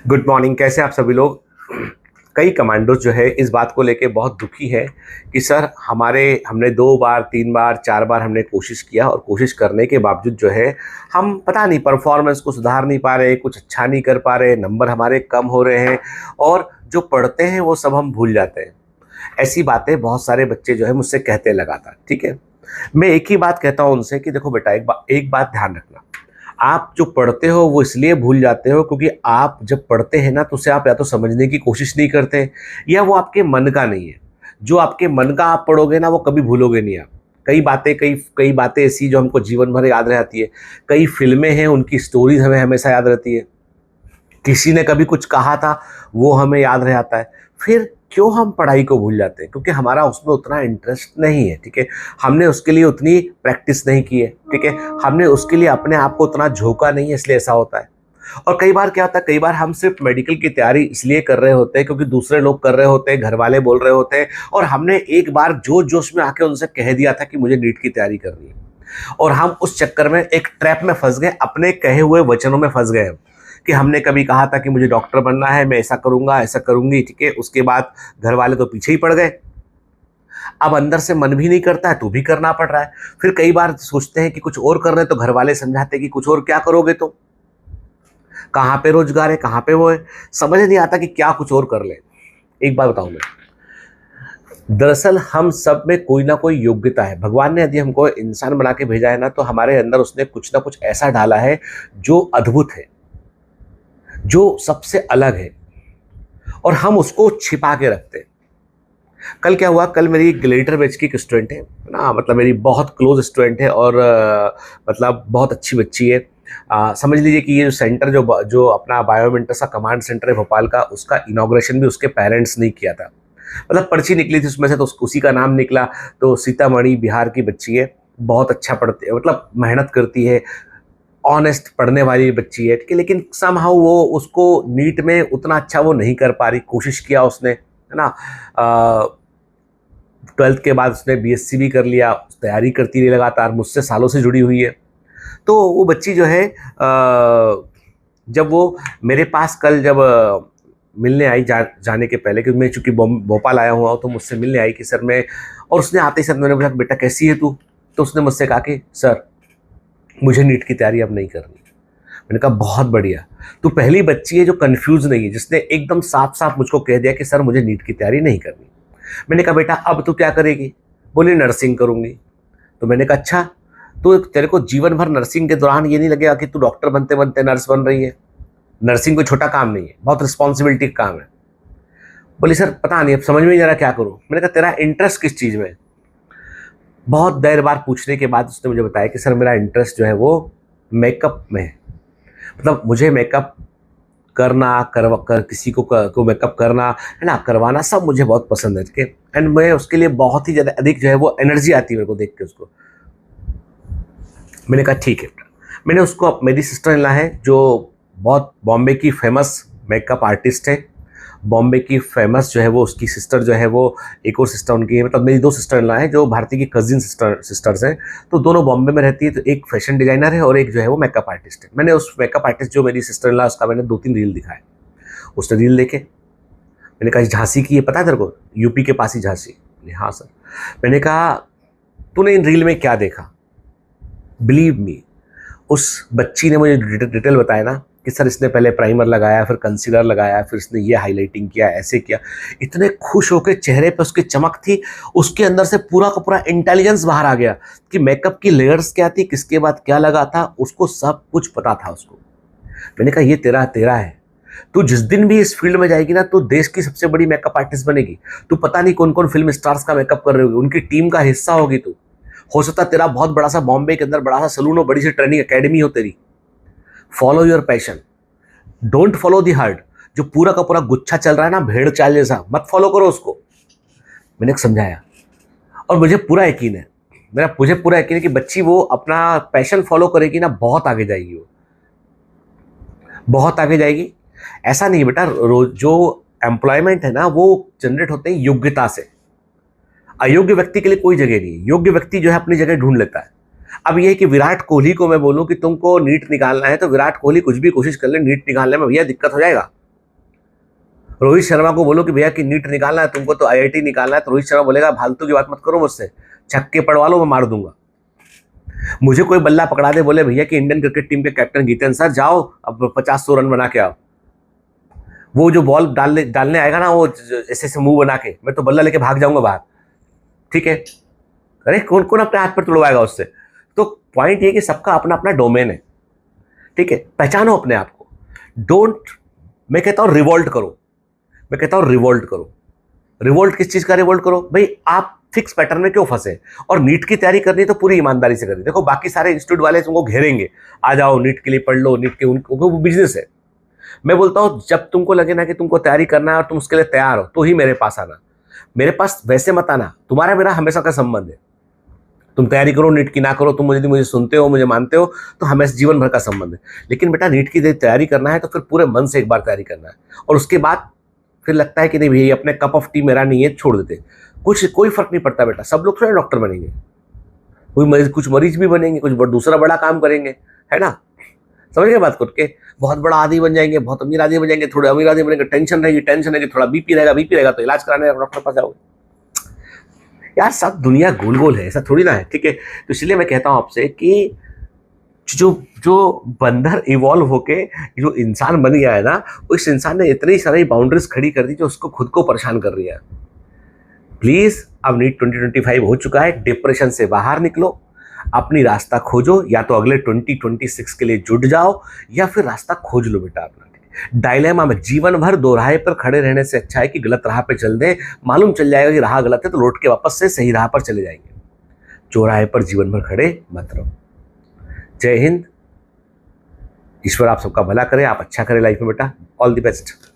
Good morning. कैसे आप सभी लोग। कई कमांडोज जो है इस बात को लेके बहुत दुखी है कि सर हमने 2 बार 3 बार 4 बार हमने कोशिश किया और कोशिश करने के बावजूद जो है हम पता नहीं परफॉर्मेंस को सुधार नहीं पा रहे, कुछ अच्छा नहीं कर पा रहे, नंबर हमारे कम हो रहे हैं और जो पढ़ते हैं वो सब हम भूल जाते हैं। ऐसी बातें बहुत सारे बच्चे जो है मुझसे कहते लगातार। ठीक है, मैं एक ही बात कहता हूँ उनसे कि देखो बेटा, एक बात ध्यान रखना। आप जो पढ़ते हो वो इसलिए भूल जाते हो क्योंकि आप जब पढ़ते हैं ना तो उसे आप या तो समझने की कोशिश नहीं करते या वो आपके मन का नहीं है। जो आपके मन का आप पढ़ोगे ना वो कभी भूलोगे नहीं आप। कई कई बातें ऐसी जो हमको जीवन भर याद रहती है। कई फिल्में हैं उनकी स्टोरीज हमें हमेशा याद रहती है। किसी ने कभी कुछ कहा था वो हमें याद रह आता है। फिर क्यों हम पढ़ाई को भूल जाते हैं? क्योंकि हमारा उसमें उतना इंटरेस्ट नहीं है। ठीक है, हमने उसके लिए उतनी प्रैक्टिस नहीं की है। ठीक है, हमने उसके लिए अपने आप को उतना झोंका नहीं है, इसलिए ऐसा होता है। और कई बार क्या होता है, कई बार हम सिर्फ मेडिकल की तैयारी इसलिए कर रहे होते हैं क्योंकि दूसरे लोग कर रहे होते हैं, घर वाले बोल रहे होते हैं और हमने एक बार जोश जोश में आके उनसे कह दिया था कि मुझे नीट की तैयारी करनी है और हम उस चक्कर में एक ट्रैप में फंस गए, अपने कहे हुए वचनों में फंस गए कि हमने कभी कहा था कि मुझे डॉक्टर बनना है, मैं ऐसा करूंगा ऐसा करूंगी। ठीक है, उसके बाद घर वाले तो पीछे ही पड़ गए। अब अंदर से मन भी नहीं करता है तो भी करना पड़ रहा है। फिर कई बार सोचते हैं कि कुछ और कर रहे हैं तो घर वाले समझाते हैं कि कुछ और क्या करोगे, तो कहाँ पे रोजगार है, कहाँ पे वो है, समझ नहीं आता कि क्या कुछ और कर ले। एक बात बताऊं मैं, दरअसल हम सब में कोई ना कोई योग्यता है। भगवान ने यदि हमको इंसान बना के भेजा है ना तो हमारे अंदर उसने कुछ ना कुछ ऐसा डाला है जो अद्भुत है, जो सबसे अलग है और हम उसको छिपा के रखते हैं। कल क्या हुआ, कल मेरी ग्लेडिएटर बैच की एक स्टूडेंट है ना, मतलब मेरी बहुत क्लोज स्टूडेंट है और मतलब बहुत अच्छी बच्ची है। समझ लीजिए कि ये जो सेंटर जो अपना बायोमेंटस का कमांड सेंटर है भोपाल का, उसका इनॉग्रेशन भी उसके पेरेंट्स ने किया था। मतलब पर्ची निकली थी उसमें से तो उसी का नाम निकला। तो सीतामढ़ी बिहार की बच्ची है, बहुत अच्छा पढ़ती है, मतलब मेहनत करती है, ऑनेस्ट पढ़ने वाली बच्ची है। ठीक है, लेकिन समहाउ वो उसको नीट में उतना अच्छा वो नहीं कर पा रही। कोशिश किया उसने, है ना। 12th के बाद उसने बीएससी भी कर लिया, तैयारी करती रही लगातार, मुझसे सालों से जुड़ी हुई है। तो वो बच्ची जो है जब वो मेरे पास कल जब मिलने आई जाने के पहले, क्योंकि मैं चूंकि भोपाल आया हुआ हूँ तो मुझसे मिलने आई कि सर मैं, और उसने आते ही सर मैंने बोला बेटा कैसी है तू, तो उसने मुझसे कहा कि सर मुझे नीट की तैयारी अब नहीं करनी। मैंने कहा बहुत बढ़िया, तू पहली बच्ची है जो कंफ्यूज नहीं है, जिसने एकदम साफ साफ मुझको कह दिया कि सर मुझे नीट की तैयारी नहीं करनी। मैंने कहा बेटा अब तू क्या करेगी? बोली नर्सिंग करूंगी। तो मैंने कहा अच्छा, तो तेरे को जीवन भर नर्सिंग के दौरान ये नहीं लगेगा कि तू डॉक्टर बनते बनते नर्स बन रही है? नर्सिंग कोई छोटा काम नहीं है, बहुत रिस्पॉन्सिबिलिटी का काम है। बोली सर पता नहीं, अब समझ में नहीं आ रहा क्या करूं। मैंने कहा तेरा इंटरेस्ट किस चीज़ में है? बहुत देर बार पूछने के बाद उसने मुझे बताया कि सर मेरा इंटरेस्ट जो है वो मेकअप में है। मतलब मुझे मेकअप करना, किसी को मेकअप करना, है ना, करवाना सब मुझे बहुत पसंद है। ठीक है, एंड मैं उसके लिए बहुत ही ज़्यादा अधिक जो है वो एनर्जी आती है मेरे को देख के उसको। मैंने कहा ठीक है। मैंने उसको, मेरी सिस्टर इन लॉ है जो बहुत बॉम्बे की फेमस मेकअप आर्टिस्ट है, बॉम्बे की फेमस जो है वो उसकी सिस्टर जो है वो, एक और सिस्टर उनकी है, मतलब मेरी 2 सिस्टर इन लॉ है जो भारती की कजिन सिस्टर्स हैं। तो दोनों बॉम्बे में रहती है, तो एक फैशन डिजाइनर है और एक जो है वो मेकअप आर्टिस्ट है। मैंने उस मेकअप आर्टिस्ट जो मेरी सिस्टर इन लॉ, उसका मैंने 2-3 रील दिखाए। उसने रील देखे, मैंने कहा झांसी की है, पता है तेरे को, यूपी के पास ही झांसी? हाँ सर। मैंने कहा तूने इन रील में क्या देखा? बिलीव मी, उस बच्ची ने मुझे डिटेल बताया ना कि सर इसने पहले प्राइमर लगाया, फिर कंसीलर लगाया, फिर इसने ये हाइलाइटिंग किया, ऐसे किया। इतने खुश होकर चेहरे पे उसकी चमक थी, उसके अंदर से पूरा का पूरा इंटेलिजेंस बाहर आ गया कि मेकअप की लेयर्स क्या थी, किसके बाद क्या लगा था, उसको सब कुछ पता था उसको। मैंने कहा ये तेरा तेरा है, तू जिस दिन भी इस फील्ड में जाएगी ना तो देश की सबसे बड़ी मेकअप आर्टिस्ट बनेगी। तू पता नहीं कौन कौन फिल्म स्टार्स का मेकअप कर रही होगी, उनकी टीम का हिस्सा होगी तू। हो सकता तेरा बहुत बड़ा सा बॉम्बे के अंदर बड़ा सा सलून हो, बड़ी सी ट्रेनिंग एकेडमी हो तेरी। Follow your passion, don't follow the heart. जो पूरा का पूरा गुच्छा चल रहा है ना भेड़ चाल जैसा, मत फॉलो करो उसको। मैंने समझाया और मुझे पूरा यकीन है, मुझे पूरा यकीन है कि बच्ची वो अपना पैशन फॉलो करेगी ना, बहुत आगे जाएगी, वो बहुत आगे जाएगी। ऐसा नहीं बेटा, जो एम्प्लॉयमेंट है ना वो जनरेट होते हैं योग्यता से। अयोग्य व्यक्ति के लिए कोई जगह नहीं है, योग्य व्यक्ति जो है अपनी जगह ढूंढ लेता है। अब ये है कि विराट कोहली को मैं बोलूं कि तुमको नीट निकालना है तो विराट कोहली कुछ भी कोशिश कर ले, नीट निकालने में भैया दिक्कत हो जाएगा। रोहित शर्मा को बोलो कि भैया कि नीट निकालना है तुमको, तो आईआईटी निकालना है, तो रोहित शर्मा बोलेगा फालतू की बात मत करो मुझसे, छक्के पड़वा लो मैं मार दूंगा। मुझे कोई बल्ला पकड़ा दे, बोले भैया कि इंडियन क्रिकेट टीम के कैप्टन जीतेन सर जाओ अब 50-100 रन बना के आओ, वो जो बॉल डालने आएगा ना, वो ऐसे ऐसे मुंह बना के, मैं तो बल्ला लेके भाग जाऊंगा बाहर, ठीक है। अरे कौन कौन अपने हाथ पर तुड़वाएगा उससे। तो पॉइंट ये कि सबका अपना अपना डोमेन है, ठीक है। पहचानो अपने आप को, डोंट, मैं कहता हूं रिवोल्ट करो, मैं कहता हूं रिवोल्ट करो। रिवोल्ट किस चीज का रिवोल्ट करो भाई, आप फिक्स पैटर्न में क्यों फंसे। और नीट की तैयारी करनी है तो पूरी ईमानदारी से करनी। देखो बाकी सारे इंस्टीट्यूट वाले तुमको घेरेंगे, आ जाओ नीट के लिए पढ़ लो, नीट के, उनको वो बिजनेस है। मैं बोलता हूं जब तुमको लगे ना कि तुमको तैयारी करना है और तुम उसके लिए तैयार हो, तो ही मेरे पास आना। मेरे पास वैसे मत आना, तुम्हारा मेरा हमेशा का संबंध है। तुम तैयारी करो नीट की ना करो, तुम मुझे सुनते हो, मुझे मानते हो, तो हमेशा जीवन भर का संबंध है। लेकिन बेटा नीट की तैयारी करना है तो फिर पूरे मन से एक बार तैयारी करना है, और उसके बाद फिर लगता है कि नहीं भैया अपने कप ऑफ टी मेरा नहीं है, छोड़ देते। कोई फर्क नहीं पड़ता बेटा, सब लोग थोड़े डॉक्टर बनेंगे, कुछ मरीज भी बनेंगे, कुछ दूसरा बड़ा काम करेंगे, है ना। समझ गए बात करके, बहुत बड़ा आदमी बन जाएंगे, बहुत अमीर आदमी बन जाएंगे, थोड़े अमीर आदमी बनेंगे, टेंशन रहेगी, थोड़ा बीपी रहेगा तो इलाज कराने डॉक्टर पास जाओगे। यार सब दुनिया गोल गोल है, ऐसा थोड़ी ना है, ठीक है। तो इसलिए मैं कहता हूं आपसे कि जो बंदर इवॉल्व होके जो इंसान बन गया है ना, उस इंसान ने इतनी सारी बाउंड्रीज खड़ी कर दी जो उसको खुद को परेशान कर रही है। प्लीज अब नीट 2025 हो चुका है, डिप्रेशन से बाहर निकलो, अपनी रास्ता खोजो, या तो अगले 2026 के लिए जुट जाओ या फिर रास्ता खोज लो बेटा अपना। डायलेमा में जीवन भर दो राह पर खड़े रहने से अच्छा है कि गलत राह पे चल दे, मालूम चल जाएगा कि राह गलत है तो लौट के वापस से सही राह पर चले जाएंगे। चौराहे पर जीवन भर खड़े मत रहो। जय हिंद, ईश्वर आप सबका भला करे, आप अच्छा करें लाइफ में बेटा, ऑल द बेस्ट।